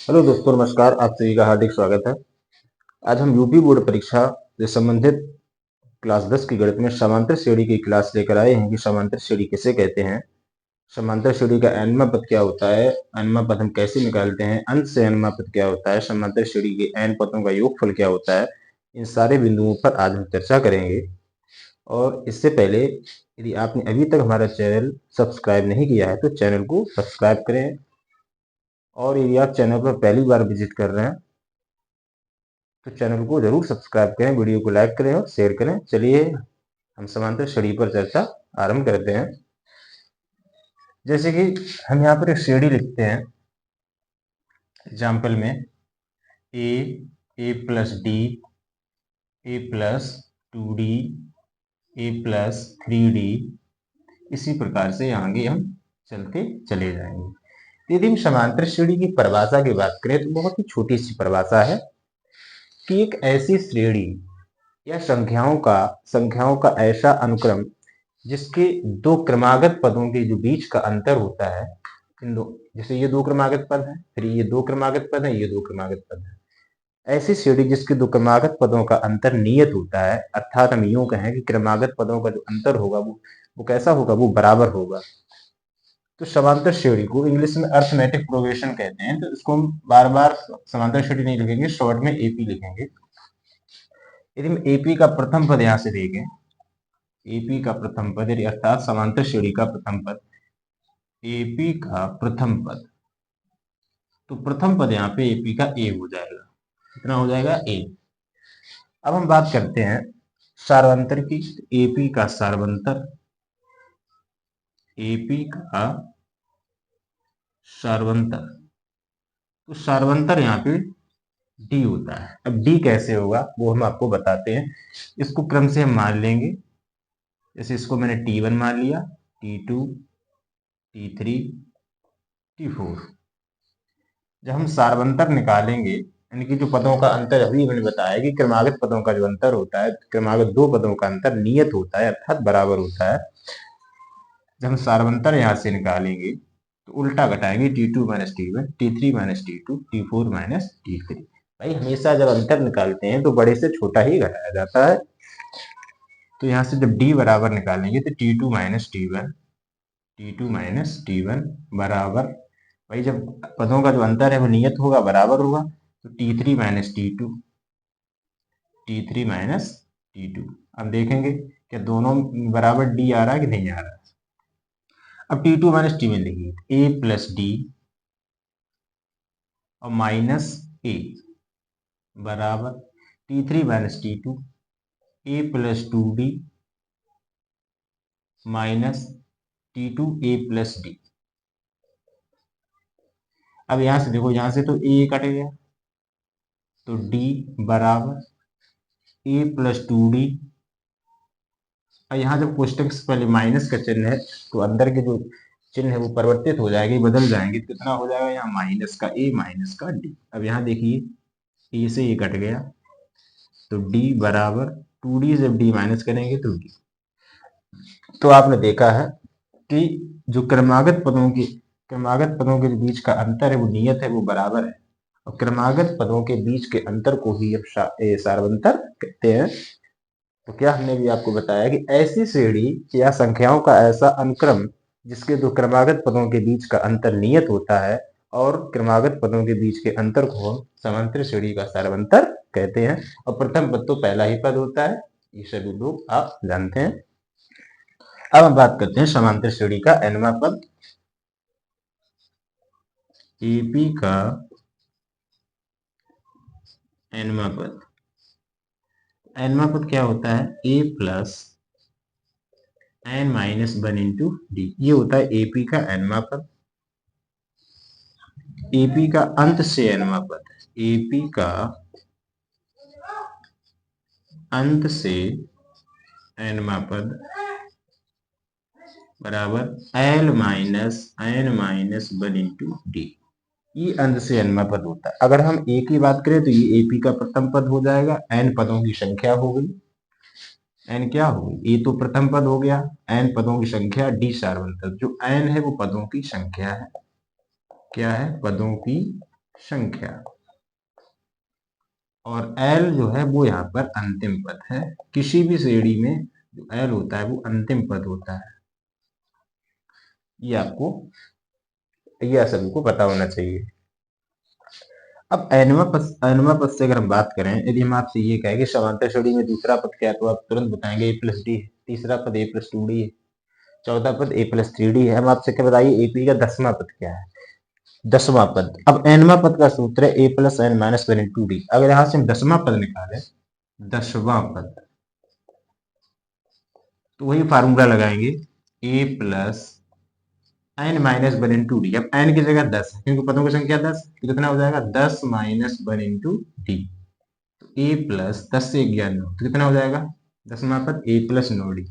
Hello दोस्तों, नमस्कार। आप सभी का हार्दिक स्वागत है। आज हम यूपी बोर्ड परीक्षा से संबंधित क्लास 10 की गणित में समांतर श्रेणी की क्लास लेकर आए हैं कि समांतर श्रेणी किसे कहते हैं, समांतर श्रेणी का एनवां पद क्या होता है, एनवां पद हम कैसे निकालते हैं, अंत से एनवां पद क्या होता है, समांतर श्रेणी के एन पदों का योगफल क्या होता है। इन सारे बिंदुओं पर आज हम चर्चा करेंगे। और इससे पहले यदि आपने अभी तक हमारा चैनल सब्सक्राइब नहीं किया है तो चैनल को सब्सक्राइब करें। और यदि आप चैनल पर पहली बार विजिट कर रहे हैं तो चैनल को जरूर सब्सक्राइब करें, वीडियो को लाइक करें और शेयर करें। चलिए हम समांतर श्रेणी पर चर्चा आरंभ करते हैं। जैसे कि हम यहाँ पर एक श्रेणी लिखते हैं एग्जाम्पल में ए प्लस डी, ए प्लस 2d, ए प्लस 3d। इसी प्रकार से आगे हम चलते चले जाएंगे। यदि हम समांतर श्रेणी की परिभाषा की बात करें तो बहुत ही छोटी सी परिभाषा है कि एक ऐसी श्रेणी या संख्याओं का ऐसा अनुक्रम जिसके दो क्रमागत पदों के जो बीच का अंतर होता है, इन दो, जैसे ये दो क्रमागत पद है, फिर ये दो क्रमागत पद है, ये दो क्रमागत पद है। ऐसी श्रेणी जिसके दो क्रमागत पदों का अंतर नियत होता है, अर्थात हम यूं कहें कि क्रमागत पदों का जो अंतर होगा वो कैसा होगा, वो बराबर होगा। तो समांतर श्रेणी को इंग्लिश में अर्थमेटिक प्रोग्रेशन कहते हैं। तो इसको हम बार बार समांतर श्रेणी नहीं लिखेंगे, शॉर्ट में एपी लिखेंगे। यदि हम एपी का प्रथम पद यहां से देखें, एपी का प्रथम पद यदि अर्थात समांतर श्रेणी का प्रथम पद, एपी का प्रथम पद, तो प्रथम पद यहाँ पे एपी का ए हो जाएगा। कितना हो जाएगा? ए। अब हम बात करते हैं सार्वंतर की। एपी का सार्वंतर, एपी का सार्वंतर, तो सार्वंतर यहाँ पे डी होता है। अब डी कैसे होगा वो हम आपको बताते हैं। इसको क्रम से हम मान लेंगे। जैसे इसको मैंने T1 मान लिया, T2, T3, T4। जब हम सार्वंतर निकालेंगे, यानी कि जो पदों का अंतर अभी मैंने बताया कि क्रमागत पदों का जो अंतर होता है, क्रमागत दो पदों का अंतर नियत होता है अर्थात बराबर होता है। जब हम सार्वंतर यहाँ से निकालेंगे तो उल्टा घटाएंगे, T2 minus T1, T3 minus T2, T4 minus T3। भाई हमेशा जब अंतर निकालते हैं तो बड़े से छोटा ही घटाया जाता है। तो यहाँ से जब D बराबर निकालेंगे तो T2 minus T1, T2 minus T1 बराबर, भाई जब पदों का जो अंतर है वो नियत होगा, बराबर होगा, तो T3 minus T2, T3 minus T2। अब देखेंगे क्या दोनों बराबर D आ रहा है कि नहीं आ रहा है। अब T2 माइनस T1 देखिए, A प्लस D और माइनस A बराबर T3 minus T2, A plus 2D minus T2 A plus D। अब यहां से देखो, यहां से तो A कट गया, तो D बराबर A प्लस 2D। और यहाँ जब कोष्टक से पहले माइनस का चिन्ह है तो अंदर के जो चिन्ह है वो परिवर्तित हो जाएंगे, बदल जाएंगे। तो कितना हो जाएगा यहाँ? माइनस का A माइनस का D। अब यहाँ देखिए A से A कट गया, तो D बराबर 2D, जब D माइनस करेंगे तो D। तो आपने देखा है कि जो क्रमागत पदों के बीच का अंतर है वो नियत है, वो बराबर है। और क्रमागत पदों के बीच के अंतर को ही अब सार्वंतर कहते हैं। तो क्या हमने भी आपको बताया कि ऐसी श्रेणी या संख्याओं का ऐसा अनुक्रम जिसके दो क्रमागत पदों के बीच का अंतर नियत होता है और क्रमागत पदों के बीच के अंतर को हम समांतर श्रेणी का सार्वंतर कहते हैं। और प्रथम पद तो पहला ही पद होता है, ये सभी लोग आप जानते हैं। अब हम बात करते हैं समांतर श्रेणी का nवां पद, एपी का nवां पद। nवां पद क्या होता है? A plus n minus 1 into D. ये होता है एपी का nवां पद। एपी का अंत से nवां पद, एपी का अंत से nवां पद बराबर L minus n minus 1 into D. ये अंत से nवां पद होता है। अगर हम ए की बात करें तो ये एपी का प्रथम पद हो जाएगा, n पदों की संख्या हो गई। n क्या हो गई? ए तो प्रथम पद हो गया, n पदों की संख्या, डी सार्वंतर। जो n है वो पदों की संख्या है। क्या है? पदों की संख्या, और एल जो है वो यहाँ पर अंतिम पद है। किसी भी श्रेणी में जो एल होता है वो अंतिम पद होता है। ये सभी को पता होना चाहिए। अब एनवा पद से अगर हम बात करें, यदि हम आपसे ये कहें कि समांतर श्रेणी में दूसरा पद क्या है, तो आप तुरंत बताएंगे ए प्लस डी है। तीसरा पद ए प्लस टू डी है। चौथा पद ए प्लस थ्री डी है। हम आपसे क्या बताइए एपी का 10वां पद क्या है? 10वां पद। अब एनवां पद का सूत्र है A plus N minus one into D. अगर यहां से हम 10वां पद निकालें, 10वां पद, तो वही फार्मूला लगाएंगे A plus N minus one into D. अब एन की जगह 10 है क्योंकि पदों की संख्या 10, तो कितना हो जाएगा 10 माइनस वन इंटू डी। तो ए प्लस 10 से 11 9, तो कितना हो जाएगा 10वां पद ए प्लस 9 डी।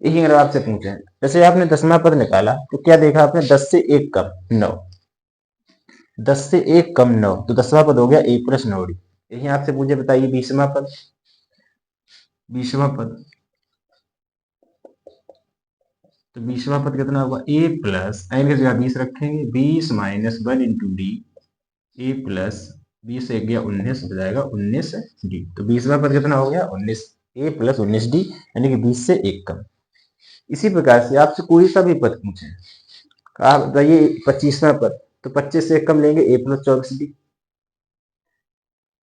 यही अगर आपसे पूछे, जैसे आपने 10वां पद निकाला तो क्या देखा आपने, 10 से 1 कम 9, 10 से 1 कम 9, तो 10वां पद हो गया ए प्लस 9 डी। यही आपसे पूछे बताइए 20वां पद, 20वां पद, तो 20वां पद कितना होगा ए प्लस एन की जगह 20 रखेंगे, 20 माइनस वन इंटू डी, ए प्लस 20 से गया 19 हो जाएगा 19 डी। तो 20वां पद कितना हो गया 19, ए प्लस 19 डी, यानी कि 20 से 1 कम। इसी प्रकार से आपसे कोई सा भी पद पूछे, आप बताइए 25वां पद, तो 25 से 1 कम लेंगे ए प्लस 24 डी।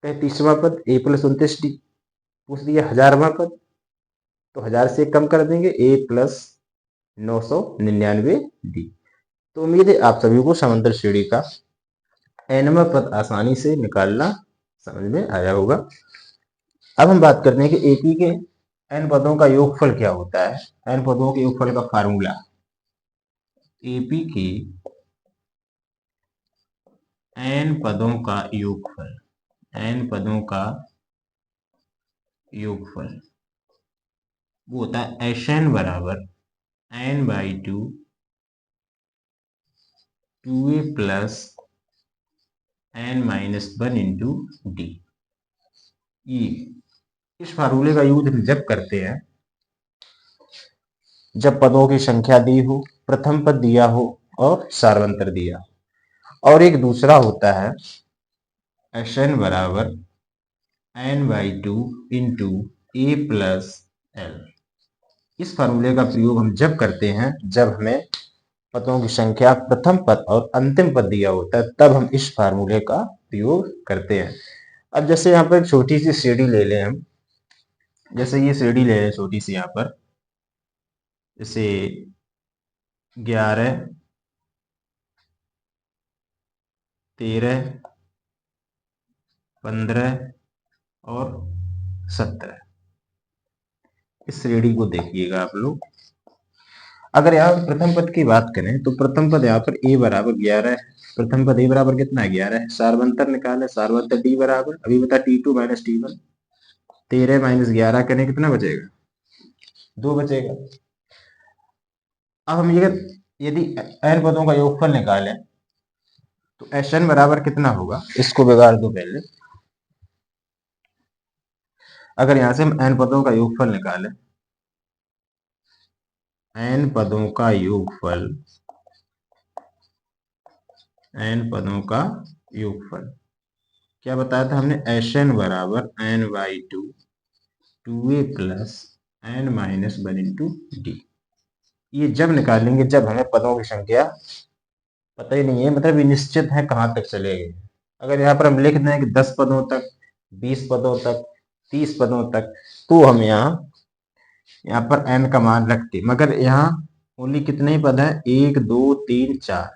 33वां पद ए प्लस 29 डी। पूछ दिया 1000वां पद, तो 1000 से 1 कम कर देंगे ए प्लस 999 डी। तो उम्मीद है आप सभी को समांतर श्रेणी का एनवां पद आसानी से निकालना समझ में आया होगा। अब हम बात करते हैं कि एपी के एन पदों का योगफल क्या होता है। एन पदों के योगफल का फार्मूला, एपी के एन पदों का योगफल, एन पदों का योगफल वो होता है एस एन बराबर N by two A plus N minus one into D. इस फार्मूले का यूज हम जब करते हैं जब पदों की संख्या दी हो, प्रथम पद दिया हो और सार्वंतर दिया। और एक दूसरा होता है एस एन बराबर N by two into A plus L. इस फार्मूले का प्रयोग हम जब करते हैं जब हमें पदों की संख्या प्रथम पद और अंतिम पद दिया होता है, तब हम इस फार्मूले का प्रयोग करते हैं। अब जैसे यहाँ पर एक छोटी सी सीढ़ी ले लें हम, जैसे ये सीढ़ी ले लें छोटी सी, यहाँ पर जैसे 11 13 15 और 17, इस श्रेणी को देखिएगा आप लोग। अगर यहाँ प्रथम पद की बात करें तो प्रथम पद यहाँ पर ए बराबर 11 है। प्रथम पद ए बराबर कितना है 11 है। सार्वंतर निकाले, सार्वंतर डी बराबर अभी बता T2 माइनस T1, 13 माइनस 11 करें कितना बचेगा 2 बचेगा। अब हम ये यदि एन पदों का योगफल निकालें तो एस एन बराबर कितना होगा, इसको बिगाड़ दो पहले। अगर यहां से हम एन पदों का योगफल निकालें, एन पदों का योगफल, एन पदों का योगफल क्या बताया था हमने, एस एन बराबर N by two A plus N minus one into D. ये जब निकालेंगे जब हमें पदों की संख्या पता ही नहीं है, मतलब ये निश्चित है कहां तक चलेगी। अगर यहाँ पर हम लिख दें कि 10 पदों तक, 20 पदों तक, 30 पदों तक, तो हम यहाँ पर n का मान रखते, मगर यहाँ ओनली कितने ही पद हैं 1 2 3 4,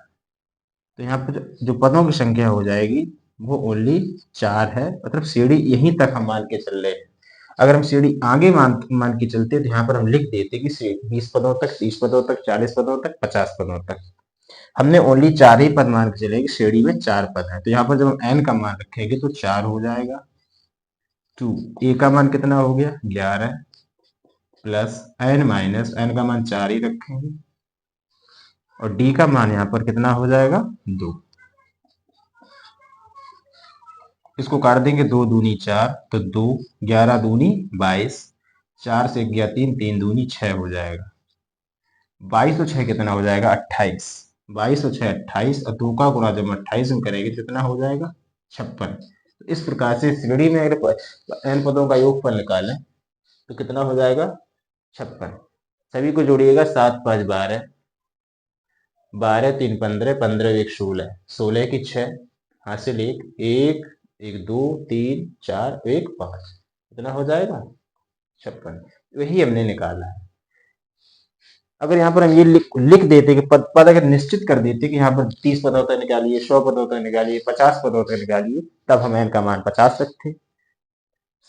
तो यहाँ पर जो पदों की संख्या हो जाएगी वो ओनली 4 है। मतलब सीढ़ी यहीं तक हम मान के चल रहे हैं। अगर हम सीढ़ी आगे मान के चलते तो यहाँ पर हम लिख देते कि 20 पदों तक, 30 पदों तक, 40 पदों तक, 50 पदों तक। हमने ओनली 4 ही पद मान के चले कि श्रेणी में 4 पद है, तो यहाँ पर जब हम n का मान रखेंगे तो 4 हो जाएगा। 2 a का मान कितना हो गया 11 प्लस n माइनस n का मान 4 ही रखेंगे, और d का मान यहाँ पर कितना हो जाएगा 2। इसको काट देंगे, 2 दूनी 4, तो 2 11 दूनी 22, 4 से गया 3, 3 दूनी 6 हो जाएगा। 22 तो 6 कितना हो जाएगा 28। 22 और 6 28 और 2 का गुणा जब 28 में करेंगे तो कितना हो जाएगा 56। तो इस प्रकार से श्रेणी में अगर n पदों का योगफल निकालें तो कितना हो जाएगा 56। सभी को जोड़िएगा 7 5 12, 12 3 15, 15 1 16, 16 की 6, हासिल 1 1 1 2 3 4 1 5, कितना हो जाएगा 56। वही हमने निकाला है। अगर यहाँ पर हम ये लिख देते कि पद अगर निश्चित कर देते कि यहाँ पर 30 पदों तक निकालिए, 100 पदों तक निकालिए, 50 पदों तक निकालिए, तब हम n का मान 50 रखते।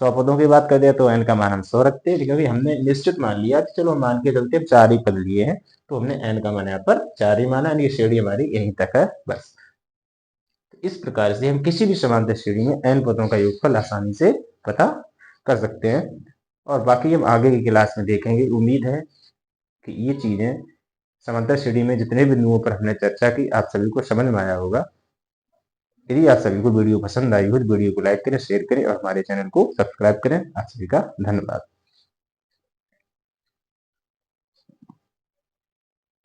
100 पदों की बात कर दिया तो n का मान हम 100 रखते, क्योंकि हमने निश्चित मान लिया कि चलो मान के चलते 4 ही पद लिए हैं, तो हमने n का मान यहाँ पर 4 ही माना, यानी श्रेणी हमारी यहीं तक है बस। इस प्रकार से हम किसी भी समांतर श्रेणी में n पदों का योगफल आसानी से पता कर सकते हैं। और बाकी हम आगे की क्लास में देखेंगे। उम्मीद है कि ये चीजें समांतर श्रेणी में जितने बिंदुओं पर हमने चर्चा की आप सभी को समझ में आया होगा। यदि आप सभी को वीडियो पसंद आई हो तो वीडियो को लाइक करें, शेयर करें और हमारे चैनल को सब्सक्राइब करें। आप सभी का धन्यवाद।